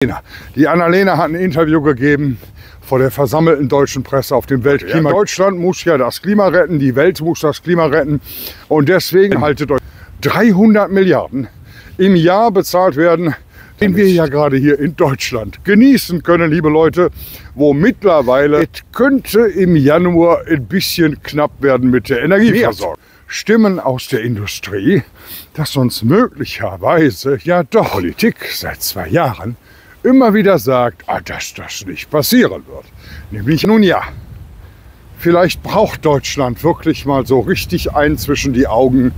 Die Annalena hat ein Interview gegeben vor der versammelten deutschen Presse auf dem Weltklima. Deutschland muss ja das Klima retten, die Welt muss das Klima retten. Und deswegen haltet euch 300 Milliarden im Jahr bezahlt werden, den wir ja gerade hier in Deutschland genießen können, liebe Leute, wo mittlerweile es könnte im Januar ein bisschen knapp werden mit der Energieversorgung. Stimmen aus der Industrie, dass uns möglicherweise ja doch Politik seit 2 Jahren immer wieder sagt, dass das nicht passieren wird. Nämlich nun ja, vielleicht braucht Deutschland wirklich mal so richtig einen zwischen die Augen.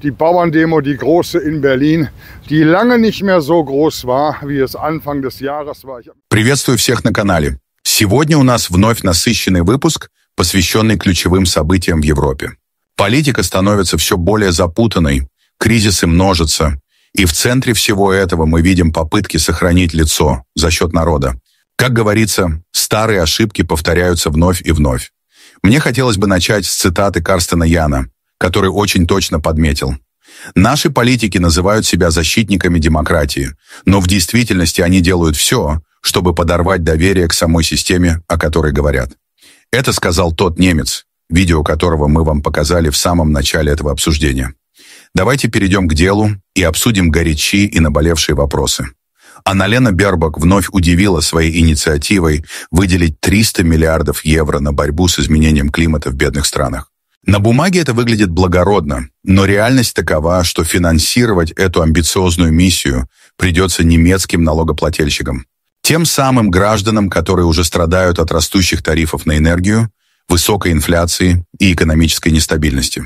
Die Bauerndemo, die große in Berlin, die lange nicht mehr so groß war, wie es Anfang des Jahres war. Приветствую всех на канале. Сегодня у нас вновь насыщенный выпуск, посвященный ключевым событиям в Европе. Политика становится все более запутанной, кризисы множатся, и в центре всего этого мы видим попытки сохранить лицо за счет народа. Как говорится, старые ошибки повторяются вновь и вновь. Мне хотелось бы начать с цитаты Карстена Яна, который очень точно подметил. Наши политики называют себя защитниками демократии, но в действительности они делают все, чтобы подорвать доверие к самой системе, о которой говорят. Это сказал тот немец, видео которого мы вам показали в самом начале этого обсуждения. Давайте перейдем к делу и обсудим горячие и наболевшие вопросы. Анналена Бербок вновь удивила своей инициативой выделить 300 миллиардов евро на борьбу с изменением климата в бедных странах. На бумаге это выглядит благородно, но реальность такова, что финансировать эту амбициозную миссию придется немецким налогоплательщикам. Тем самым гражданам, которые уже страдают от растущих тарифов на энергию, высокой инфляции и экономической нестабильности.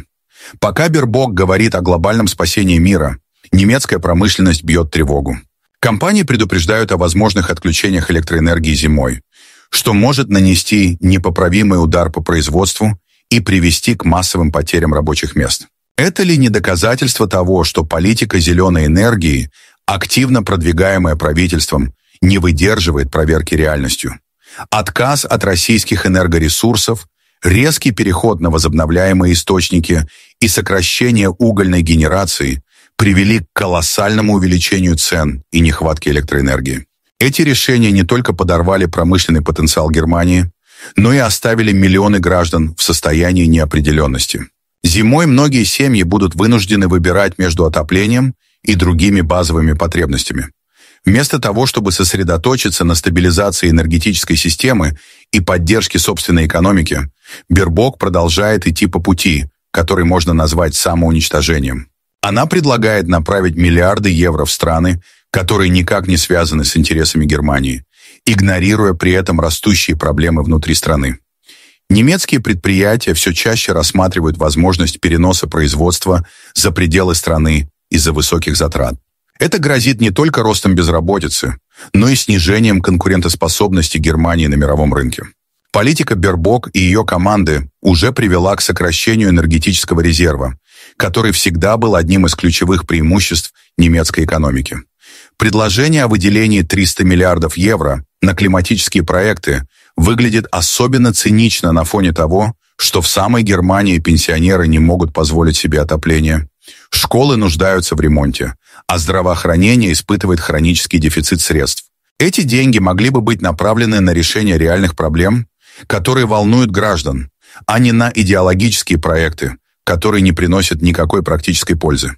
Пока Бербок говорит о глобальном спасении мира, немецкая промышленность бьет тревогу. Компании предупреждают о возможных отключениях электроэнергии зимой, что может нанести непоправимый удар по производству и привести к массовым потерям рабочих мест. Это ли не доказательство того, что политика зеленой энергии, активно продвигаемая правительством, не выдерживает проверки реальностью? Отказ от российских энергоресурсов, резкий переход на возобновляемые источники и сокращение угольной генерации привели к колоссальному увеличению цен и нехватке электроэнергии. Эти решения не только подорвали промышленный потенциал Германии, но и оставили миллионы граждан в состоянии неопределенности. Зимой многие семьи будут вынуждены выбирать между отоплением и другими базовыми потребностями. Вместо того, чтобы сосредоточиться на стабилизации энергетической системы и поддержке собственной экономики, Бербок продолжает идти по пути, который можно назвать самоуничтожением. Она предлагает направить миллиарды евро в страны, которые никак не связаны с интересами Германии, игнорируя при этом растущие проблемы внутри страны. Немецкие предприятия все чаще рассматривают возможность переноса производства за пределы страны из-за высоких затрат. Это грозит не только ростом безработицы, но и снижением конкурентоспособности Германии на мировом рынке. Политика Бербок и ее команды уже привела к сокращению энергетического резерва, который всегда был одним из ключевых преимуществ немецкой экономики. Предложение о выделении 300 миллиардов евро на климатические проекты выглядит особенно цинично на фоне того, что в самой Германии пенсионеры не могут позволить себе отопление, школы нуждаются в ремонте, а здравоохранение испытывает хронический дефицит средств. Эти деньги могли бы быть направлены на решение реальных проблем, которые волнуют граждан, а не на идеологические проекты, которые не приносят никакой практической пользы.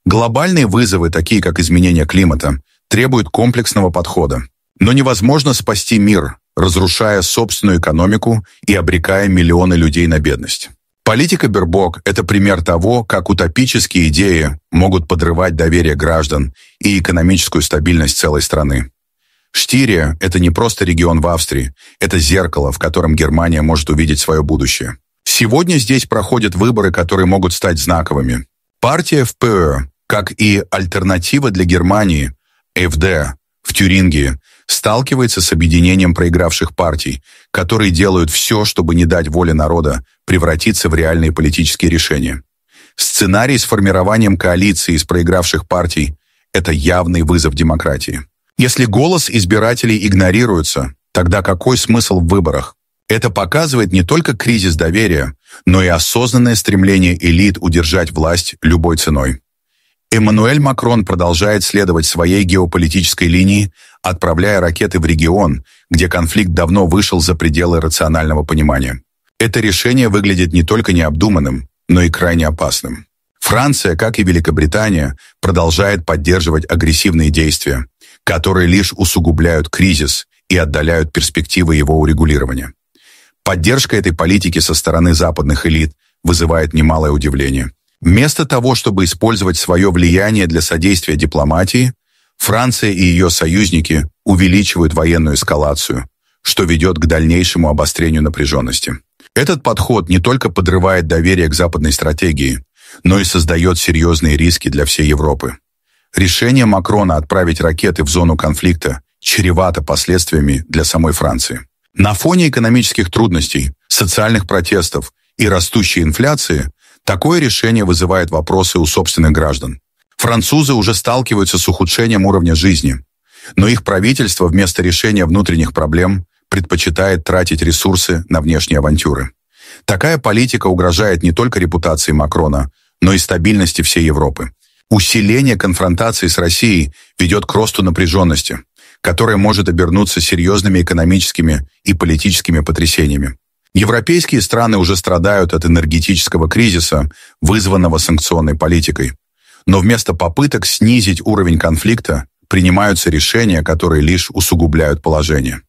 Глобальные вызовы, такие как изменение климата, требуют комплексного подхода. Но невозможно спасти мир, разрушая собственную экономику и обрекая миллионы людей на бедность. Политика Бербок – это пример того, как утопические идеи могут подрывать доверие граждан и экономическую стабильность целой страны. Штирия – это не просто регион в Австрии, это зеркало, в котором Германия может увидеть свое будущее. Сегодня здесь проходят выборы, которые могут стать знаковыми. Партия ФПÖ, как и альтернатива для Германии, АфД, в Тюрингии, сталкивается с объединением проигравших партий, которые делают все, чтобы не дать воле народа превратиться в реальные политические решения. Сценарий с формированием коалиции из проигравших партий – это явный вызов демократии. Если голос избирателей игнорируется, тогда какой смысл в выборах? Это показывает не только кризис доверия, но и осознанное стремление элит удержать власть любой ценой. Эммануэль Макрон продолжает следовать своей геополитической линии, отправляя ракеты в регион, где конфликт давно вышел за пределы рационального понимания. Это решение выглядит не только необдуманным, но и крайне опасным. Франция, как и Великобритания, продолжает поддерживать агрессивные действия, которые лишь усугубляют кризис и отдаляют перспективы его урегулирования. Поддержка этой политики со стороны западных элит вызывает немалое удивление. Вместо того, чтобы использовать свое влияние для содействия дипломатии, Франция и ее союзники увеличивают военную эскалацию, что ведет к дальнейшему обострению напряженности. Этот подход не только подрывает доверие к западной стратегии, но и создает серьезные риски для всей Европы. Решение Макрона отправить ракеты в зону конфликта чревато последствиями для самой Франции. На фоне экономических трудностей, социальных протестов и растущей инфляции такое решение вызывает вопросы у собственных граждан. Французы уже сталкиваются с ухудшением уровня жизни, но их правительство вместо решения внутренних проблем предпочитает тратить ресурсы на внешние авантюры. Такая политика угрожает не только репутации Макрона, но и стабильности всей Европы. Усиление конфронтации с Россией ведет к росту напряженности, которая может обернуться серьезными экономическими и политическими потрясениями. Европейские страны уже страдают от энергетического кризиса, вызванного санкционной политикой. Но вместо попыток снизить уровень конфликта принимаются решения, которые лишь усугубляют положение.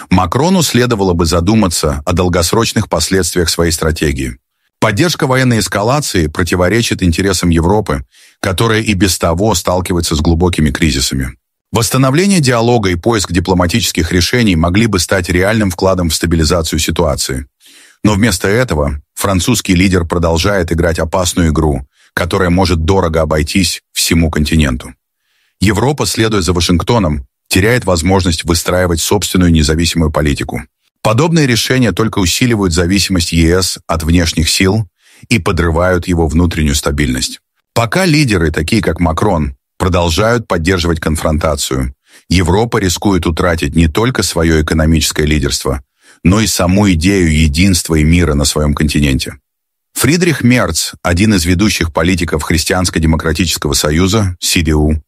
Макрону следовало бы задуматься о долгосрочных последствиях своей стратегии. Поддержка военной эскалации противоречит интересам Европы, которая и без того сталкивается с глубокими кризисами. Восстановление диалога и поиск дипломатических решений могли бы стать реальным вкладом в стабилизацию ситуации. Но вместо этого французский лидер продолжает играть опасную игру, которая может дорого обойтись всему континенту. Европа, следуя за Вашингтоном, теряет возможность выстраивать собственную независимую политику. Подобные решения только усиливают зависимость ЕС от внешних сил и подрывают его внутреннюю стабильность. Пока лидеры, такие как Макрон, продолжают поддерживать конфронтацию, Европа рискует утратить не только свое экономическое лидерство, но и саму идею единства и мира на своем континенте. Фридрих Мерц, один из ведущих политиков Христианско-демократического союза, СДУ,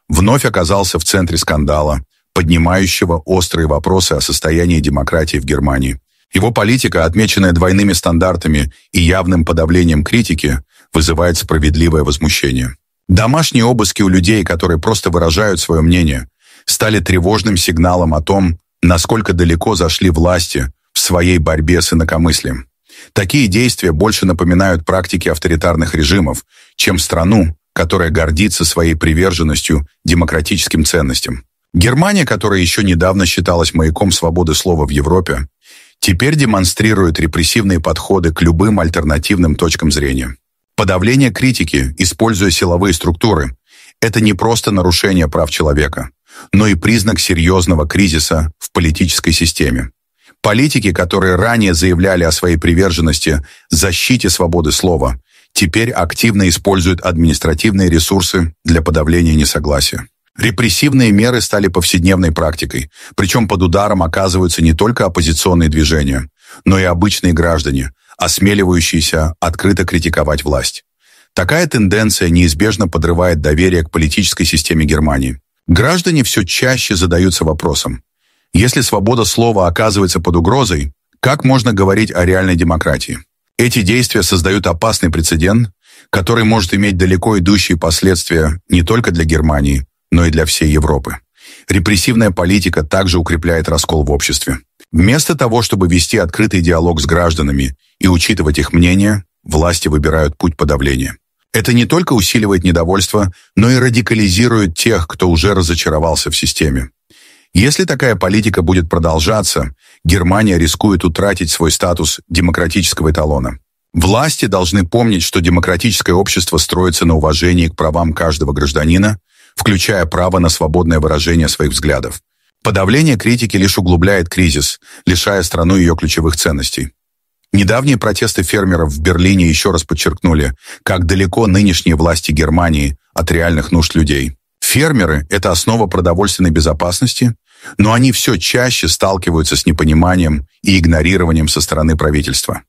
вновь оказался в центре скандала, поднимающего острые вопросы о состоянии демократии в Германии. Его политика, отмеченная двойными стандартами и явным подавлением критики, вызывает справедливое возмущение. Домашние обыски у людей, которые просто выражают свое мнение, стали тревожным сигналом о том, насколько далеко зашли власти в своей борьбе с инакомыслием. Такие действия больше напоминают практики авторитарных режимов, чем страну, которая гордится своей приверженностью демократическим ценностям. Германия, которая еще недавно считалась маяком свободы слова в Европе, теперь демонстрирует репрессивные подходы к любым альтернативным точкам зрения. Подавление критики, используя силовые структуры, это не просто нарушение прав человека, но и признак серьезного кризиса в политической системе. Политики, которые ранее заявляли о своей приверженности защите свободы слова, теперь активно используют административные ресурсы для подавления несогласия. Репрессивные меры стали повседневной практикой, причем под ударом оказываются не только оппозиционные движения, но и обычные граждане, осмеливающиеся открыто критиковать власть. Такая тенденция неизбежно подрывает доверие к политической системе Германии. Граждане все чаще задаются вопросом: если свобода слова оказывается под угрозой, как можно говорить о реальной демократии? Эти действия создают опасный прецедент, который может иметь далеко идущие последствия не только для Германии, но и для всей Европы. Репрессивная политика также укрепляет раскол в обществе. Вместо того, чтобы вести открытый диалог с гражданами и учитывать их мнение, власти выбирают путь подавления. Это не только усиливает недовольство, но и радикализирует тех, кто уже разочаровался в системе. Если такая политика будет продолжаться, Германия рискует утратить свой статус демократического эталона. Власти должны помнить, что демократическое общество строится на уважении к правам каждого гражданина, включая право на свободное выражение своих взглядов. Подавление критики лишь углубляет кризис, лишая страну ее ключевых ценностей. Недавние протесты фермеров в Берлине еще раз подчеркнули, как далеко нынешние власти Германии от реальных нужд людей. Фермеры – это основа продовольственной безопасности, но они все чаще сталкиваются с непониманием и игнорированием со стороны правительства.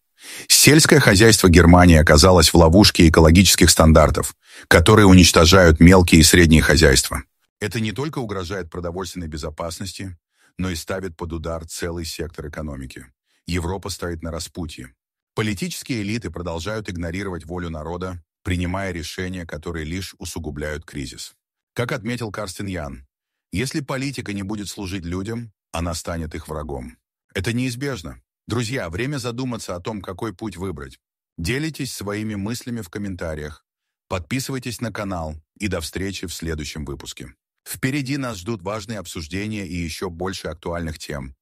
Сельское хозяйство Германии оказалось в ловушке экологических стандартов, которые уничтожают мелкие и средние хозяйства. Это не только угрожает продовольственной безопасности, но и ставит под удар целый сектор экономики. Европа стоит на распутье. Политические элиты продолжают игнорировать волю народа, принимая решения, которые лишь усугубляют кризис. Как отметил Карстен Ян, если политика не будет служить людям, она станет их врагом. Это неизбежно. Друзья, время задуматься о том, какой путь выбрать. Делитесь своими мыслями в комментариях. Подписывайтесь на канал и до встречи в следующем выпуске. Впереди нас ждут важные обсуждения и еще больше актуальных тем.